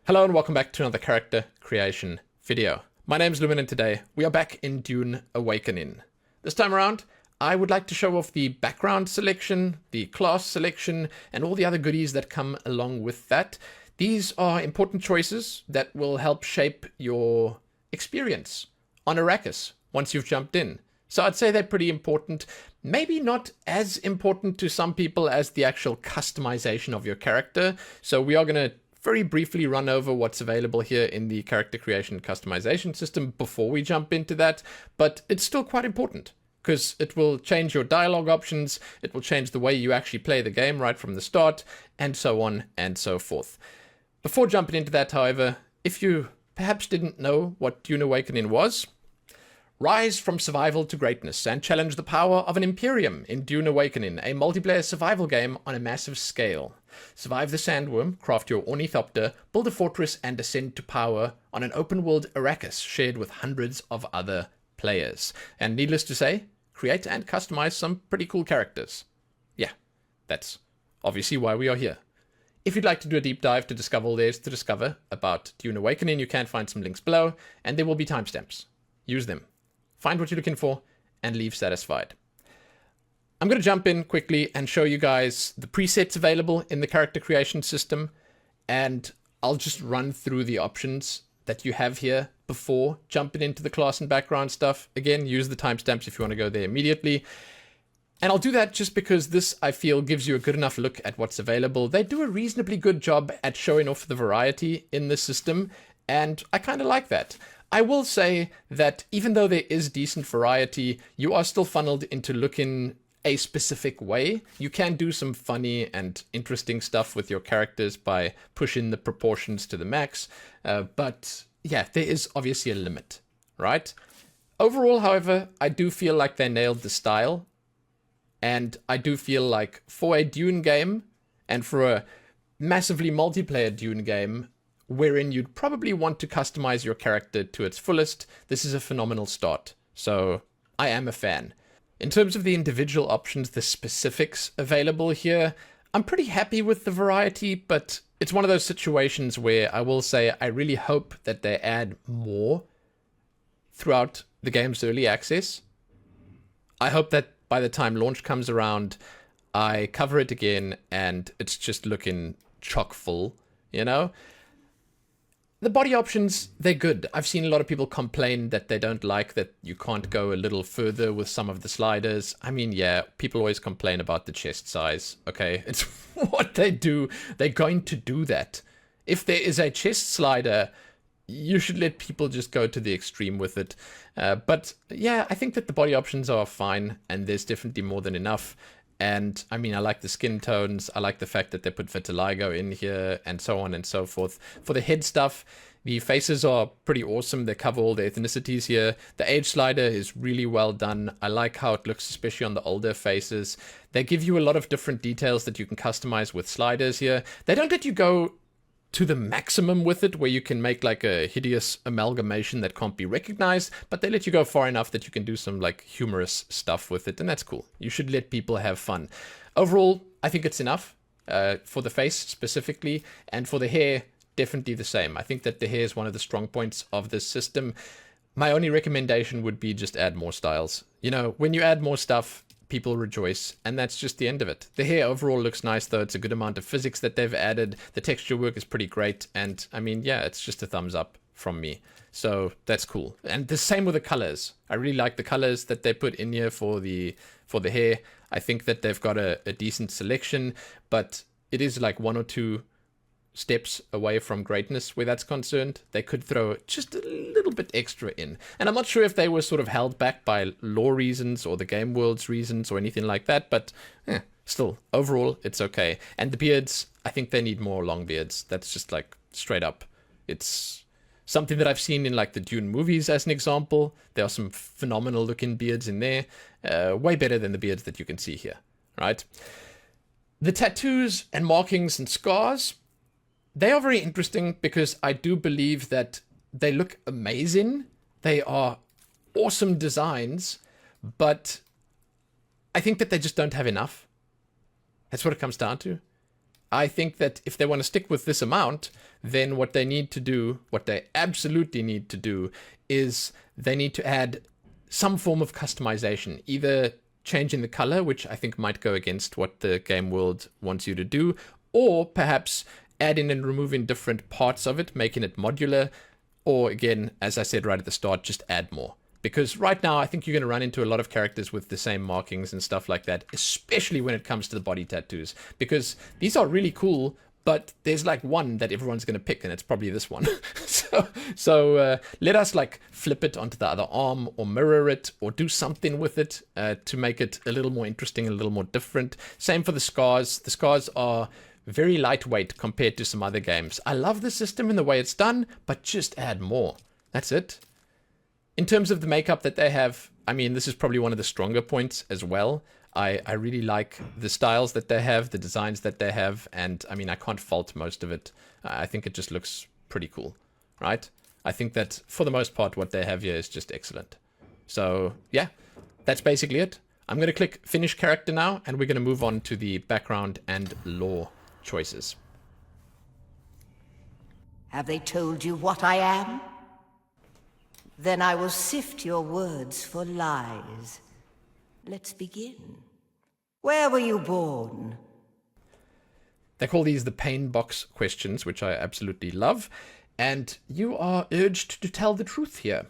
Hello and welcome back to another character creation video. My name is Lumen and today we are back in Dune Awakening. This time around, I would like to show off the background selection, the class selection, and all the other goodies that come along with that. These are important choices that will help shape your experience on Arrakis once you've jumped in. So I'd say they're pretty important. Maybe not as important to some people as the actual customization of your character. So we are going to very briefly run over what's available here in the character creation customization system before we jump into that. But it's still quite important because it will change your dialogue options. It will change the way you actually play the game right from the start, and so on and so forth. Before jumping into that, however, if you perhaps didn't know what Dune Awakening was, rise from survival to greatness and challenge the power of an Imperium in Dune Awakening, a multiplayer survival game on a massive scale. Survive the sandworm, craft your ornithopter, build a fortress, and ascend to power on an open-world Arrakis shared with hundreds of other players. And needless to say, create and customize some pretty cool characters. Yeah, that's obviously why we are here. If you'd like to do a deep dive to discover all there is to discover about Dune Awakening, you can find some links below, and there will be timestamps. Use them. Find what you're looking for, and leave satisfied. I'm going to jump in quickly and show you guys the presets available in the character creation system, and I'll just run through the options that you have here before jumping into the class and background stuff. Again, use the timestamps if you want to go there immediately. And I'll do that just because this, I feel, gives you a good enough look at what's available. They do a reasonably good job at showing off the variety in the system, and I kind of like that. I will say that even though there is decent variety, you are still funneled into looking a specific way. You can do some funny and interesting stuff with your characters by pushing the proportions to the max. But yeah, there is obviously a limit, right? Overall, however, I do feel like they nailed the style. And I do feel like for a Dune game and for a massively multiplayer Dune game, wherein you'd probably want to customize your character to its fullest, this is a phenomenal start. So I am a fan. In terms of the individual options, the specifics available here, I'm pretty happy with the variety, but it's one of those situations where I will say I really hope that they add more throughout the game's early access. I hope that by the time launch comes around, I cover it again and it's just looking chock full, you know? The body options, they're good. I've seen a lot of people complain that they don't like that you can't go a little further with some of the sliders. I mean, yeah, people always complain about the chest size, okay? It's what they do. They're going to do that. If there is a chest slider, you should let people just go to the extreme with it. But yeah, I think that the body options are fine, and there's definitely more than enough. And I mean, I like the skin tones. I like the fact that they put vitiligo in here and so on and so forth. For the head stuff, the faces are pretty awesome. They cover all the ethnicities here. The age slider is really well done. I like how it looks, especially on the older faces. They give you a lot of different details that you can customize with sliders here. They don't let you go to the maximum with it, where you can make like a hideous amalgamation that can't be recognized, but they let you go far enough that you can do some like humorous stuff with it, and that's cool. You should let people have fun. Overall, I think it's enough for the face specifically, and for the hair, definitely the same. I think that the hair is one of the strong points of this system. My only recommendation would be just add more styles. You know, when you add more stuff, people rejoice, and that's just the end of it. The hair overall looks nice, though. It's a good amount of physics that they've added. The texture work is pretty great, and I mean, yeah, it's just a thumbs up from me. So that's cool. And the same with the colors. I really like the colors that they put in here for the hair. I think that they've got a decent selection, but it is like one or two steps away from greatness where that's concerned. They could throw just a little bit extra in. And I'm not sure if they were sort of held back by lore reasons or the game world's reasons or anything like that, but still, overall, it's okay. And the beards, I think they need more long beards. That's just like straight up. It's something that I've seen in like the Dune movies as an example. There are some phenomenal looking beards in there. Way better than the beards that you can see here, right? The tattoos and markings and scars, they are very interesting because I do believe that they look amazing. They are awesome designs, but I think that they just don't have enough. That's what it comes down to. I think that if they want to stick with this amount, then what they need to do, what they absolutely need to do, is they need to add some form of customization, either changing the color, which I think might go against what the game world wants you to do, or perhaps adding and removing different parts of it, making it modular, or again, as I said right at the start, just add more. Because right now, I think you're going to run into a lot of characters with the same markings and stuff like that, especially when it comes to the body tattoos. Because these are really cool, but there's like one that everyone's going to pick, and it's probably this one. so let us like flip it onto the other arm, or mirror it, or do something with it to make it a little more interesting, a little more different. Same for the scars. The scars are very lightweight compared to some other games. I love the system and the way it's done, but just add more. That's it. In terms of the makeup that they have, I mean, this is probably one of the stronger points as well. I really like the styles that they have, the designs that they have, and I mean, I can't fault most of it. I think it just looks pretty cool, right? I think that for the most part, what they have here is just excellent. So yeah, that's basically it. I'm going to click Finish Character now, and we're going to move on to the background and lore choices. Have they told you what I am? Then I will sift your words for lies. Let's begin. Where were you born? They call these the pain box questions, which I absolutely love. And you are urged to tell the truth here.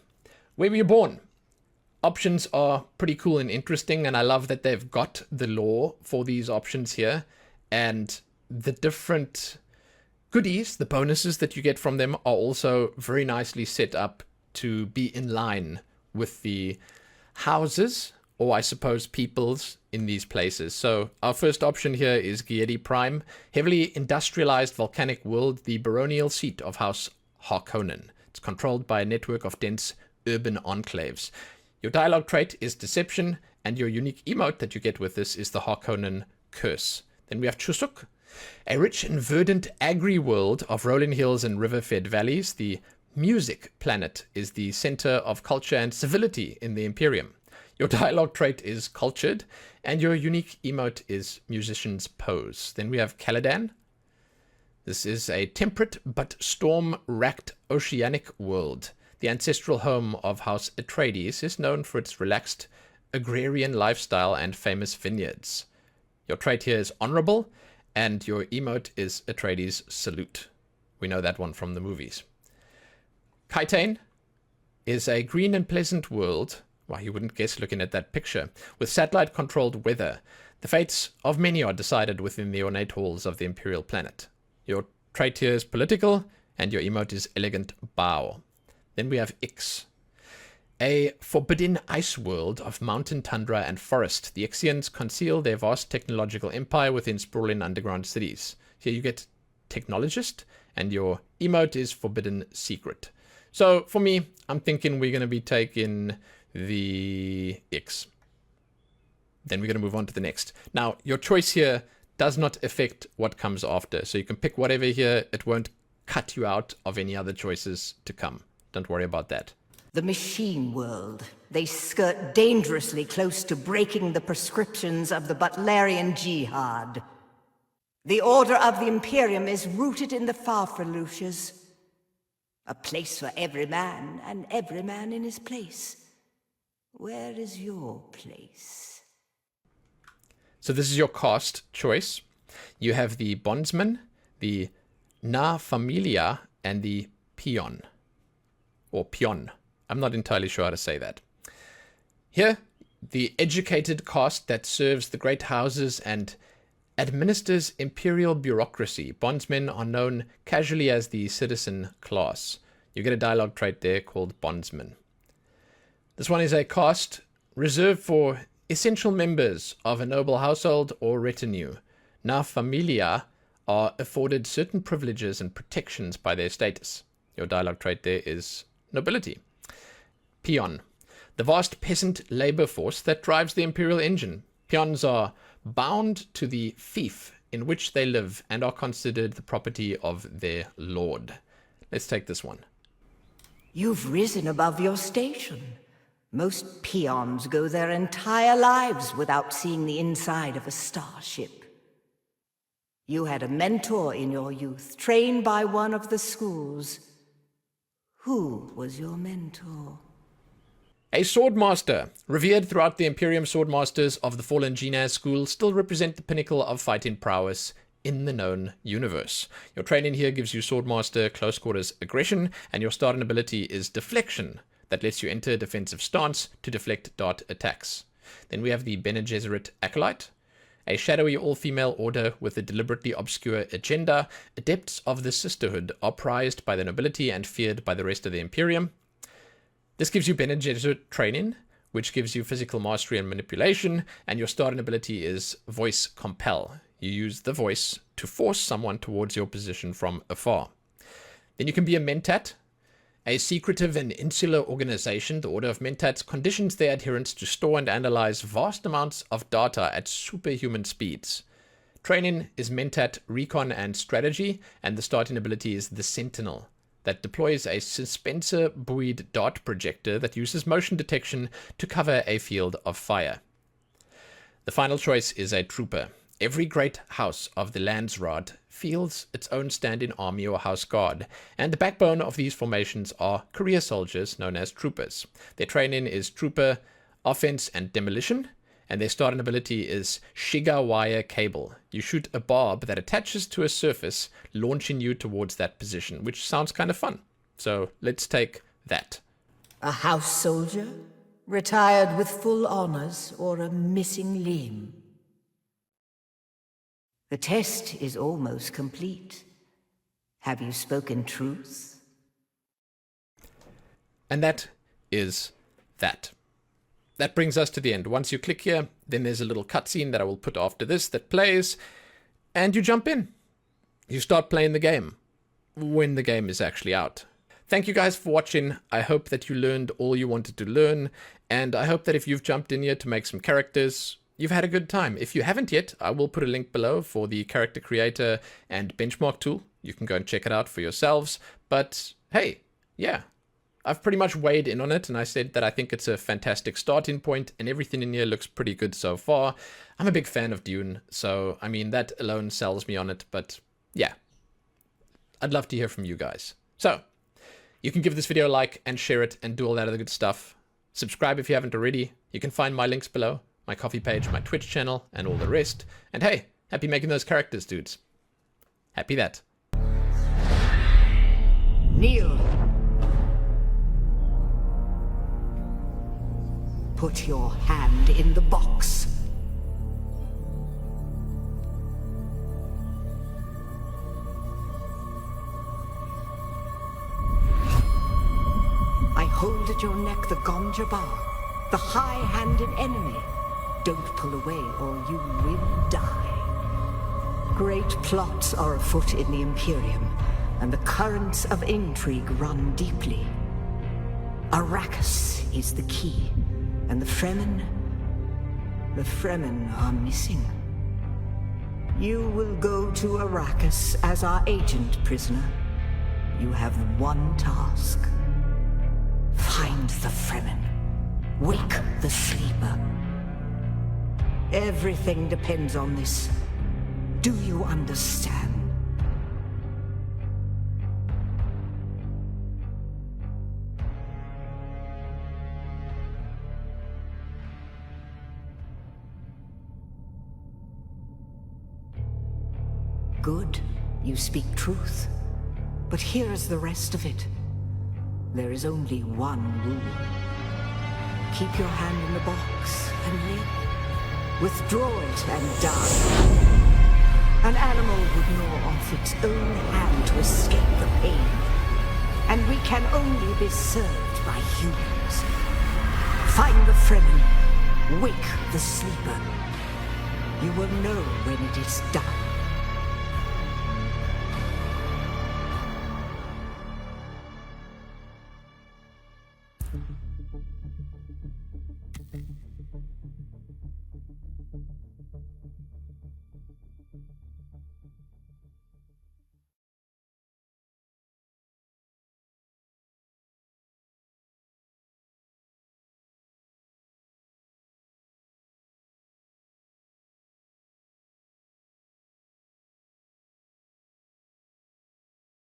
Where were you born? Options are pretty cool and interesting, and I love that they've got the lore for these options here. And the different goodies, the bonuses that you get from them, are also very nicely set up to be in line with the houses, or I suppose peoples, in these places. So our first option here is Giedi Prime, heavily industrialized volcanic world, the baronial seat of House Harkonnen. It's controlled by a network of dense urban enclaves. Your dialogue trait is Deception, and your unique emote that you get with this is the Harkonnen Curse. Then we have Chusuk, a rich and verdant agri-world of rolling hills and river-fed valleys. The Music Planet is the center of culture and civility in the Imperium. Your dialogue trait is Cultured, and your unique emote is Musician's Pose. Then we have Caladan. This is a temperate but storm-racked oceanic world. The ancestral home of House Atreides is known for its relaxed agrarian lifestyle and famous vineyards. Your trait here is Honorable, and your emote is Atreides Salute. We know that one from the movies. Kaitain is a green and pleasant world, well, you wouldn't guess looking at that picture, with satellite-controlled weather. The fates of many are decided within the ornate halls of the Imperial planet. Your trait here is Political, and your emote is Elegant Bow. Then we have Ix, a forbidden ice world of mountain tundra and forest. The Ixians conceal their vast technological empire within sprawling underground cities. Here you get Technologist, and your emote is Forbidden Secret. So for me, I'm thinking we're going to be taking the X. Then we're going to move on to the next. Now, your choice here does not affect what comes after. So you can pick whatever here. It won't cut you out of any other choices to come. Don't worry about that. The machine world. They skirt dangerously close to breaking the prescriptions of the Butlerian Jihad. The order of the Imperium is rooted in the Farfreluches. A place for every man, and every man in his place. Where is your place? So this is your caste choice. You have the Bondsman, the Na Familia, and the Peon. Or Pion. I'm not entirely sure how to say that. Here, the educated caste that serves the great houses and administers imperial bureaucracy. Bondsmen are known casually as the citizen class. You get a dialogue trait there called Bondsman. This one is a caste reserved for essential members of a noble household or retinue. Na Familia are afforded certain privileges and protections by their status. Your dialogue trait there is Nobility. Peon, the vast peasant labor force that drives the imperial engine. Peons are bound to the fief in which they live and are considered the property of their lord. Let's take this one. You've risen above your station. Most peons go their entire lives without seeing the inside of a starship. You had a mentor in your youth, trained by one of the schools. Who was your mentor? A swordmaster, revered throughout the Imperium swordmasters of the Fallen Genaz school, still represent the pinnacle of fighting prowess in the known universe. Your training here gives you swordmaster close quarters aggression, and your starting ability is deflection, that lets you enter a defensive stance to deflect dart attacks. Then we have the Bene Gesserit Acolyte, a shadowy all-female order with a deliberately obscure agenda. Adepts of the Sisterhood are prized by the nobility and feared by the rest of the Imperium. This gives you Bene Gesserit training, which gives you physical mastery and manipulation, and your starting ability is Voice Compel. You use the voice to force someone towards your position from afar. Then you can be a Mentat. A secretive and insular organization, the Order of Mentats conditions their adherents to store and analyze vast amounts of data at superhuman speeds. Training is Mentat Recon and Strategy, and the starting ability is the Sentinel, that deploys a suspensor buoyed dart projector that uses motion detection to cover a field of fire. The final choice is a Trooper. Every great house of the Landsraad fields its own standing army or house guard, and the backbone of these formations are career soldiers known as troopers. Their training is Trooper, Offense, and Demolition, and their starting ability is Shiga Wire Cable. You shoot a barb that attaches to a surface, launching you towards that position, which sounds kind of fun. So let's take that. A house soldier? Retired with full honors, or a missing limb? The test is almost complete. Have you spoken truth? And that is that. That brings us to the end. Once you click here, then there's a little cutscene that I will put after this that plays, and you jump in. You start playing the game when the game is actually out. Thank you guys for watching. I hope that you learned all you wanted to learn, and I hope that if you've jumped in here to make some characters, you've had a good time. If you haven't yet, I will put a link below for the character creator and benchmark tool. You can go and check it out for yourselves. But hey, yeah, I've pretty much weighed in on it, and I said that I think it's a fantastic starting point, and everything in here looks pretty good so far. I'm a big fan of Dune, so I mean, that alone sells me on it. But yeah, I'd love to hear from you guys. So you can give this video a like and share it and do all that other good stuff. Subscribe if you haven't already. You can find my links below. My coffee page, my Twitch channel, and all the rest. And hey, happy making those characters, dudes. Happy that. Kneel. Put your hand in the box. I hold at your neck the Gonja Bar, the high-handed enemy. Don't pull away or you will die. Great plots are afoot in the Imperium, and the currents of intrigue run deeply. Arrakis is the key, and the Fremen are missing. You will go to Arrakis as our agent, prisoner. You have one task. Find the Fremen. Wake the sleeper. Everything depends on this. Do you understand? Good. You speak truth. But here is the rest of it. There is only one rule. Keep your hand in the box and live. Withdraw it and die. An animal would gnaw off its own hand to escape the pain. And we can only be served by humans. Find the Fremen. Wake the sleeper. You will know when it is done.